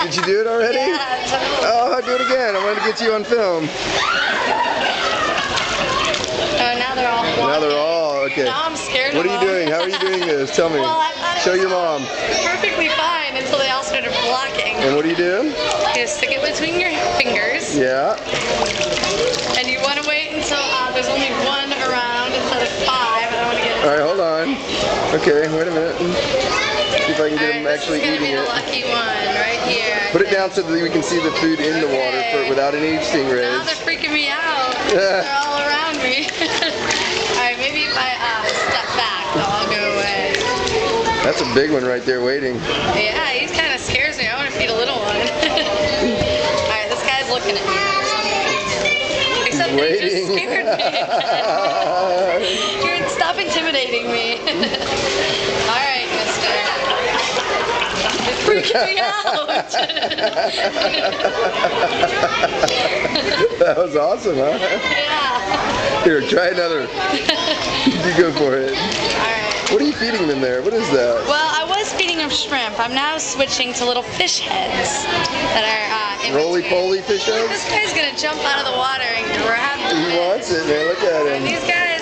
Did you do it already? Yeah, totally. Oh, do it again. I wanted to get you on film. Oh, now they're all walking. Now they're all, okay. Now I'm scared What of are you them. doing? How are you doing this? Tell me. Well, I thought it Show was your mom. perfectly fine until they all started blocking. And what do you do? You stick it between your fingers. Yeah. And you want to wait until there's only one around instead of 5. I don't want to get. All right, hold on. Okay, wait a minute. See if I can get them actually eating This is it. gonna be the lucky one right here. Put it down so that we can see the food in the water without any Now stingrays. they're freaking me out. They're all around me. Alright, maybe if I step back, they'll all go away. That's a big one right there waiting. Yeah, he kind of scares me. I want to feed a little one. Alright, this guy's looking at me. Except they just Waiting. scared me. Stop intimidating me. Alright, mister. You're freaking me out. That was awesome, huh? Yeah. Here, try another. You go for it. Alright. What are you feeding them there? What is that? Well, I was feeding them shrimp. I'm now switching to little fish heads that are in Roly-poly fish heads? This guy's gonna jump out of the water and grab them. He wants it, man. Look at him. These guys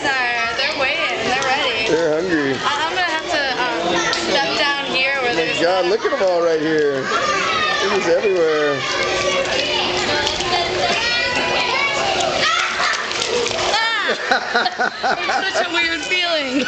they're waiting. They're ready. They're hungry. I'm gonna have to step down here where there's. God, look at them all right here. This is everywhere. Ah! It's such a weird feeling.